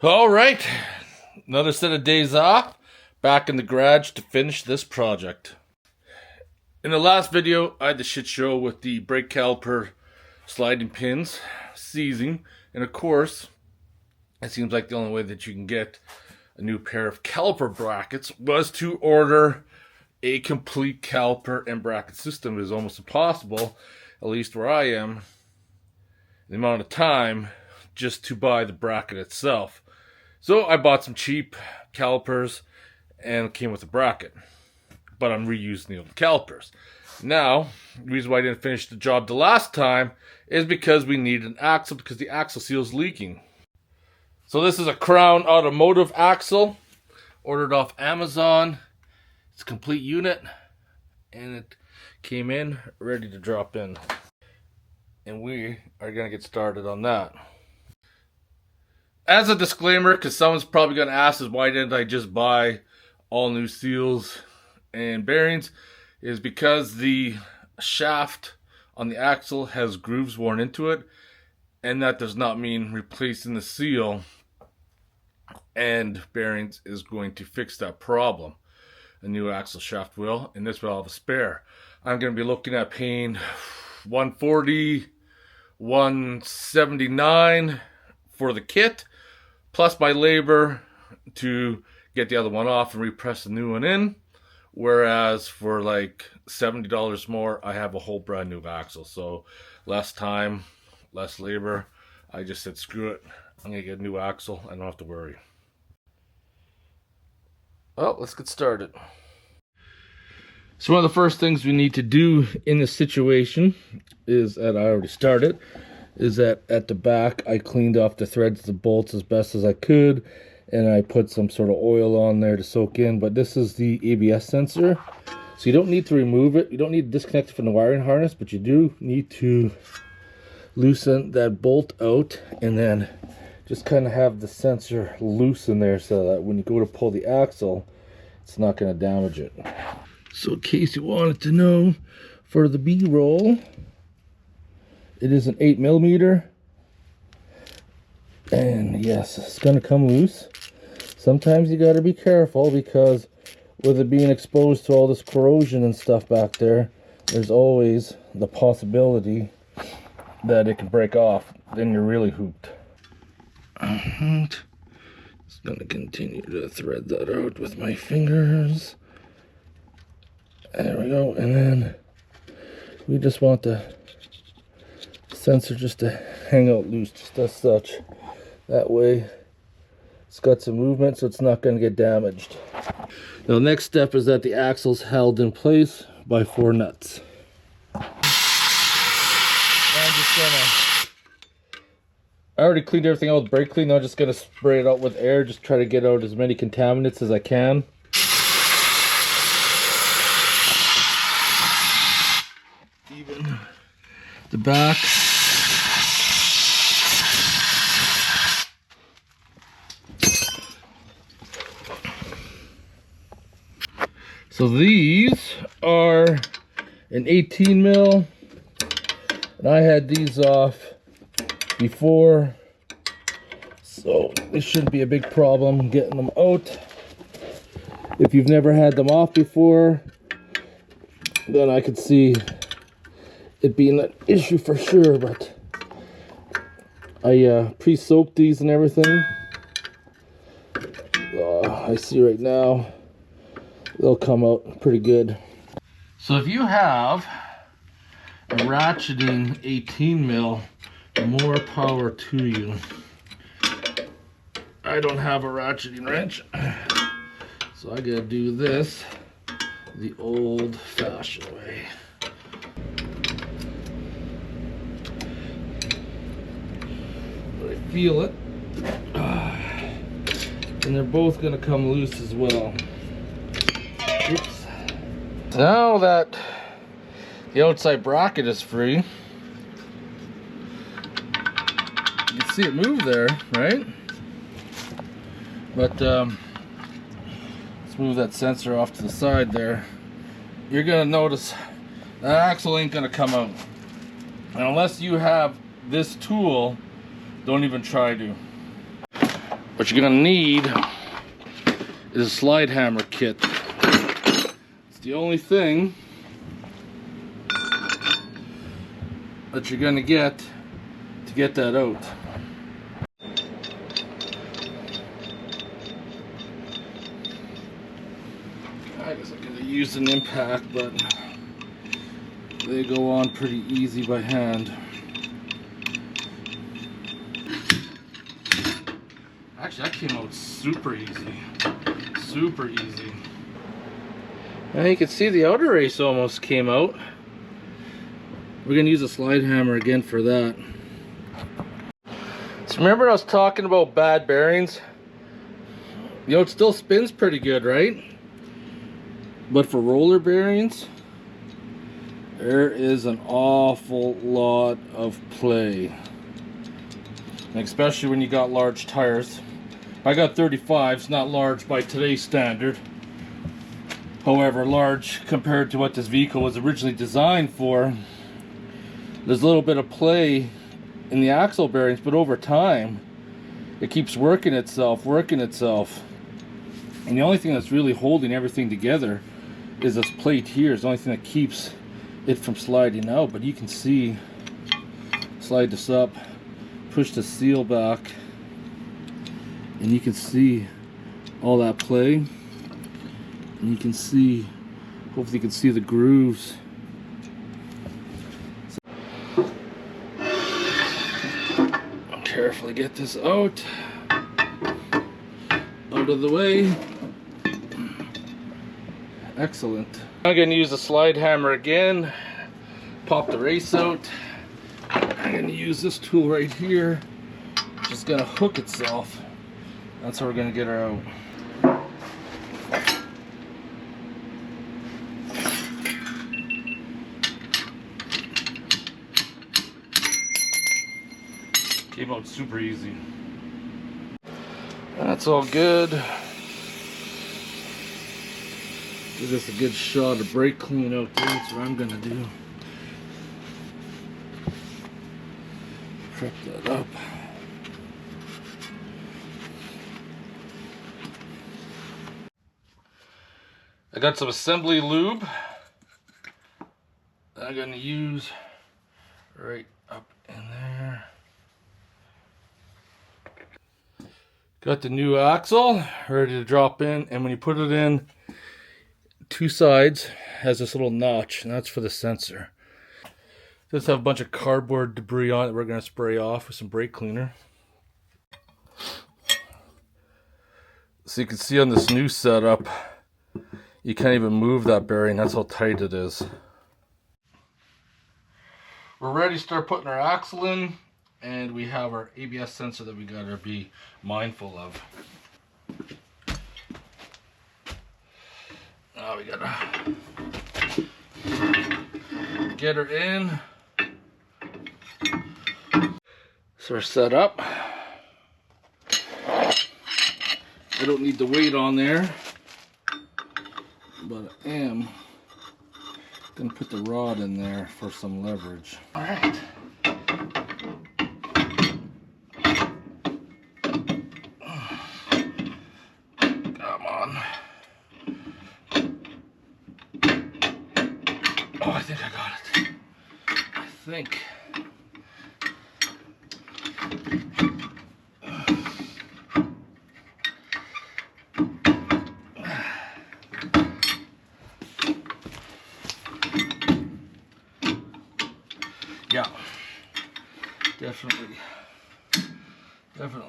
All right, another set of days off, back in the garage to finish this project. In the last video, I had the shit show with the brake caliper sliding pins seizing, and of course, it seems like the only way that you can get a new pair of caliper brackets was to order a complete caliper and bracket system. It is almost impossible, at least where I am, the amount of time just to buy the bracket itself. So I bought some cheap calipers and it came with a bracket, but I'm reusing the old calipers. Now, the reason why I didn't finish the job the last time is because we need an axle, because the axle seal is leaking. So this is a Crown Automotive axle, ordered off Amazon. It's a complete unit, and it came in ready to drop in. And we are going to get started on that. As a disclaimer, because someone's probably going to ask us why didn't I just buy all new seals and bearings, is because the shaft on the axle has grooves worn into it, and that does not mean replacing the seal and bearings is going to fix that problem. A new axle shaft will, and this will have a spare. I'm going to be looking at paying $140, $179 for the kit, plus my labor to get the other one off and repress the new one in. Whereas for like $70 more, I have a whole brand new axle. So less time, less labor. I just said, screw it. I'm going to get a new axle. I don't have to worry. Well, let's get started. So one of the first things we need to do in this situation is that I already started. Is that at the back I cleaned off the threads, the bolts as best as I could, and I put some sort of oil on there to soak in. But this is the ABS sensor, so you don't need to remove it. You don't need to disconnect it from the wiring harness, but you do need to loosen that bolt out and then just kind of have the sensor loose in there so that when you go to pull the axle, it's not going to damage it. So in case you wanted to know, for the B-roll, it is an 8mm, and yes, it's going to come loose. Sometimes you got to be careful, because with it being exposed to all this corrosion and stuff back there, there's always the possibility that it can break off. Then you're really hooped. Just going to continue to thread that out with my fingers. There we go, and then we just want the sensor just to hang out loose, just as such. That way it's got some movement, so it's not going to get damaged. Now the next step is that the axle's held in place by 4 nuts. I already cleaned everything out with brake clean. Now I'm just going to spray it out with air, just try to get out as many contaminants as I can. Even the back. So these are an 18mm, and I had these off before, so this shouldn't be a big problem getting them out. If you've never had them off before, then I could see it being an issue for sure, but I pre-soaked these and everything. I see right now they'll come out pretty good. So if you have a ratcheting 18mm, more power to you. I don't have a ratcheting wrench, so I gotta do this the old-fashioned way. But I feel it, and they're both gonna come loose as well. Oops. Now that the outside bracket is free, you can see it move there, right? But let's move that sensor off to the side there. You're gonna notice that axle ain't gonna come out, and unless you have this tool, don't even try to. what you're gonna need is a slide hammer kit. It's the only thing that you're gonna get to get that out. I guess I'm gonna use an impact, but they go on pretty easy by hand. Actually, that came out super easy. Super easy. Now you can see the outer race almost came out. We're going to use a slide hammer again for that. So remember I was talking about bad bearings? You know, it still spins pretty good, right? But for roller bearings, there is an awful lot of play. And especially when you got large tires. I got 35s, not large by today's standard. However, large compared to what this vehicle was originally designed for. There's a little bit of play in the axle bearings, but over time, it keeps working itself. And the only thing that's really holding everything together is this plate here. It's the only thing that keeps it from sliding out. But you can see, slide this up, push the seal back, and you can see all that play. And you can see, hopefully you can see the grooves. Carefully get this out of the way. Excellent. I'm going to use the slide hammer again, pop the race out. I'm going to use this tool right here, which is going to hook itself. That's how we're going to get her out. Came out super easy. That's all good. Give this a good shot of brake clean out there. That's what I'm gonna do. Prep that up. I got some assembly lube that I'm gonna use right up in there. Got the new axle ready to drop in, and when you put it in, two sides has this little notch, and that's for the sensor. Just have a bunch of cardboard debris on it that we're going to spray off with some brake cleaner. So you can see on this new setup, you can't even move that bearing, that's how tight it is. We're ready to start putting our axle in, and we have our ABS sensor that we got to be mindful of. Now we gotta get her in. So we're set up. I don't need the weight on there, but I am gonna put the rod in there for some leverage. All right. Come on. Oh, I think I got it. I think. Yeah, definitely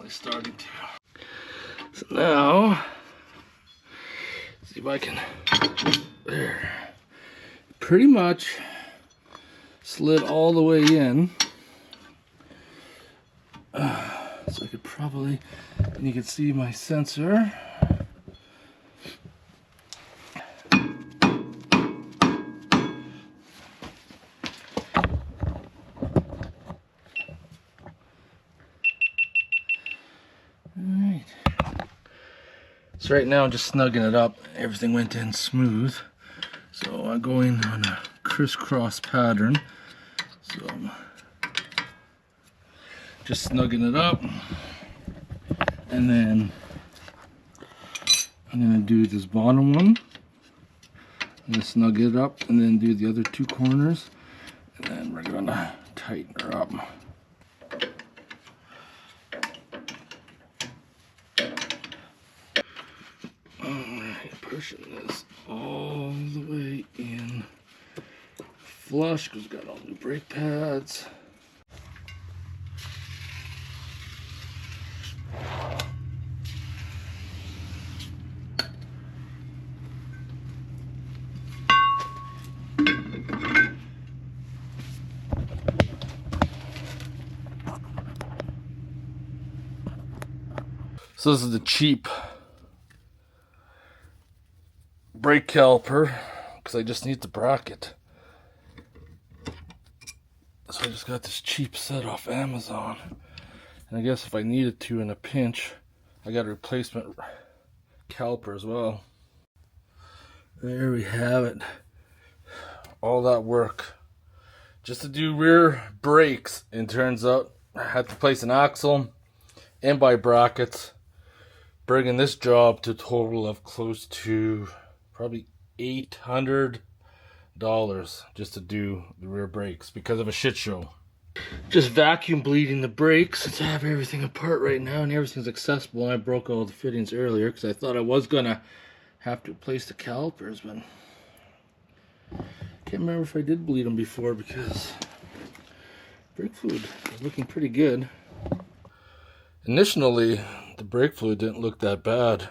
starting to. So now, see if I can, there, pretty much slid all the way in. So I could probably, and you can see my sensor. So right now I'm just snugging it up. Everything went in smooth. So I'm going on a crisscross pattern. So I'm just snugging it up. And then I'm gonna do this bottom one. I'm gonna snug it up and then do the other two corners. And then we're gonna tighten her up. Alright, pushing this all the way in flush because we've got all new brake pads. So this is the cheap brake caliper because I just need the bracket. So I just got this cheap set off Amazon. And I guess if I needed to in a pinch, I got a replacement caliper as well. There we have it. All that work just to do rear brakes, and turns out I had to place an axle and buy brackets, bringing this job to a total of close to probably $800 just to do the rear brakes because of a shit show. Just vacuum bleeding the brakes since I have everything apart right now and everything's accessible, and I broke all the fittings earlier because I thought I was gonna have to replace the calipers, but can't remember if I did bleed them before because brake fluid is looking pretty good. Initially, the brake fluid didn't look that bad,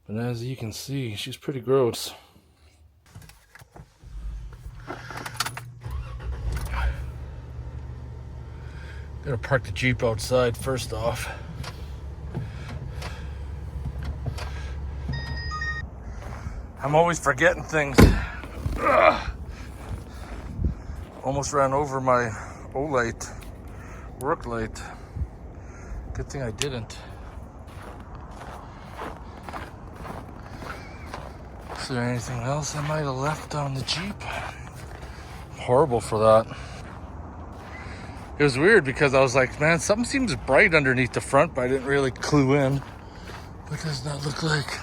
but as you can see, she's pretty gross. Gotta park the Jeep outside first off. I'm always forgetting things. Ugh. Almost ran over my O-light, work light. Good thing I didn't. Is there anything else I might have left on the Jeep? Horrible for that. It was weird because I was like, man, something seems bright underneath the front, but I didn't really clue in. What does that look like?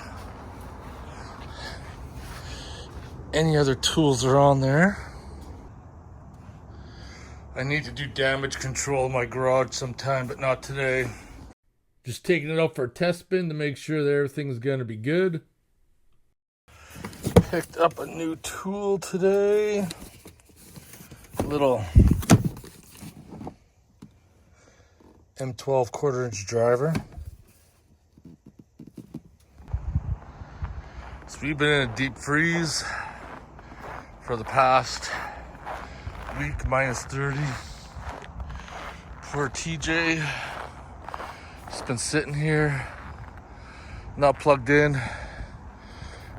Any other tools are on there. I need to do damage control in my garage sometime, but not today. Just taking it out for a test spin to make sure that everything's gonna be good. Picked up a new tool today. Little M12 1/4-inch driver. So we've been in a deep freeze for the past week, -30. Poor TJ. Just been sitting here, not plugged in.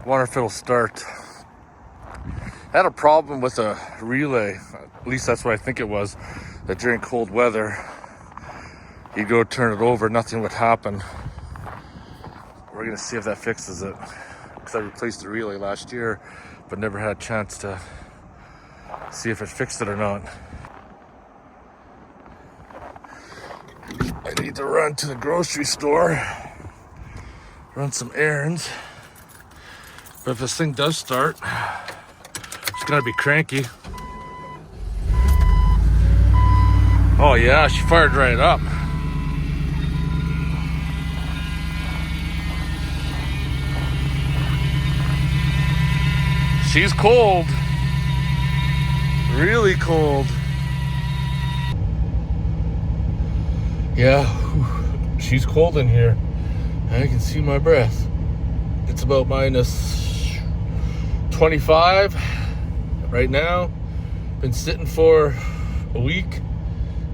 Wonder if it'll start. I had a problem with a relay, at least that's what I think it was, that during cold weather, you go turn it over, nothing would happen. We're gonna see if that fixes it. Because I replaced the relay last year, but never had a chance to see if it fixed it or not. I need to run to the grocery store, run some errands. But if this thing does start, it's gonna be cranky. Oh yeah, she fired right up. She's cold. Really cold. Yeah, she's cold in here. I can see my breath. It's about -25 right now. Been sitting for a week.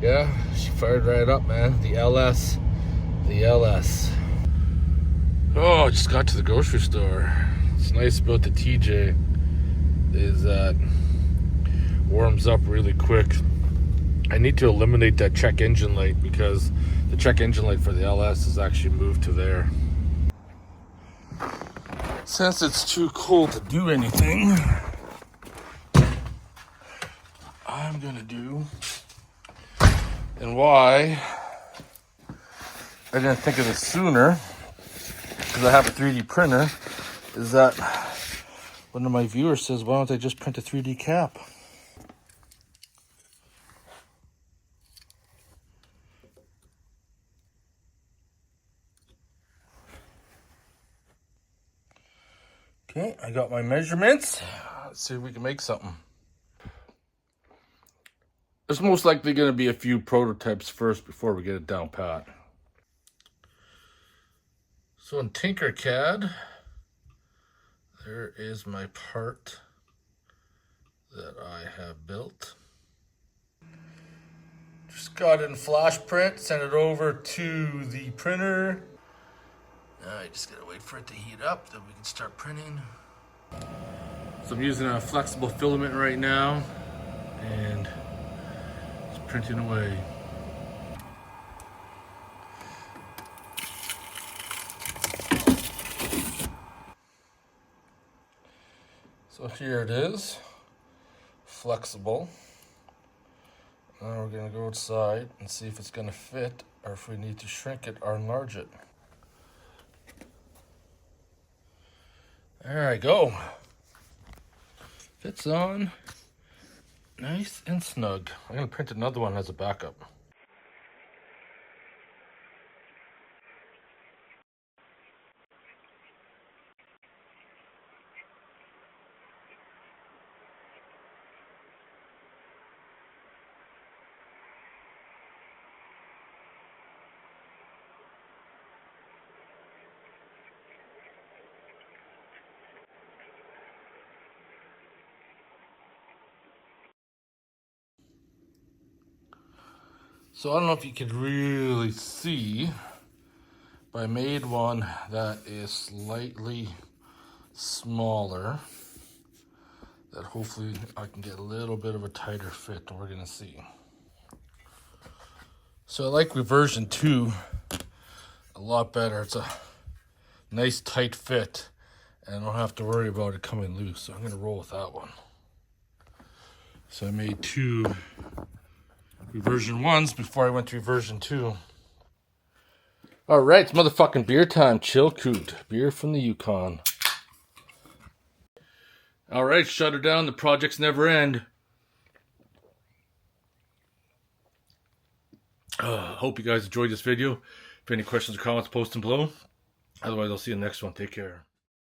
Yeah, she fired right up, man. The LS. Oh, I just got to the grocery store. It's nice about the TJ is that warms up really quick. I need to eliminate that check engine light because the check engine light for the LS is actually moved to there. Since it's too cold to do anything, I'm gonna do, and why I didn't think of this sooner, because I have a 3D printer, is that one of my viewers says, why don't I just print a 3D cap? Okay, I got my measurements. Let's see if we can make something. There's most likely going to be a few prototypes first before we get it down pat. So in Tinkercad, there is my part that I have built. Just got it in flash print, sent it over to the printer. Now I just gotta wait for it to heat up, then we can start printing. So I'm using a flexible filament right now, and it's printing away. So here it is, flexible. Now we're gonna go outside and see if it's gonna fit, or if we need to shrink it or enlarge it. There I go. Fits on nice and snug. I'm gonna print another one as a backup. So I don't know if you could really see, but I made one that is slightly smaller, that hopefully I can get a little bit of a tighter fit, and we're gonna see. So I like reversion 2 a lot better. It's a nice tight fit, and I don't have to worry about it coming loose, so I'm gonna roll with that one. So I made 2 reversion 1s before I went to reversion 2. All right, it's motherfucking beer time. Chilkoot, beer from the Yukon. All right, shut her down. The projects never end. Hope you guys enjoyed this video. If any questions or comments, post them below. Otherwise, I'll see you in the next one. Take care.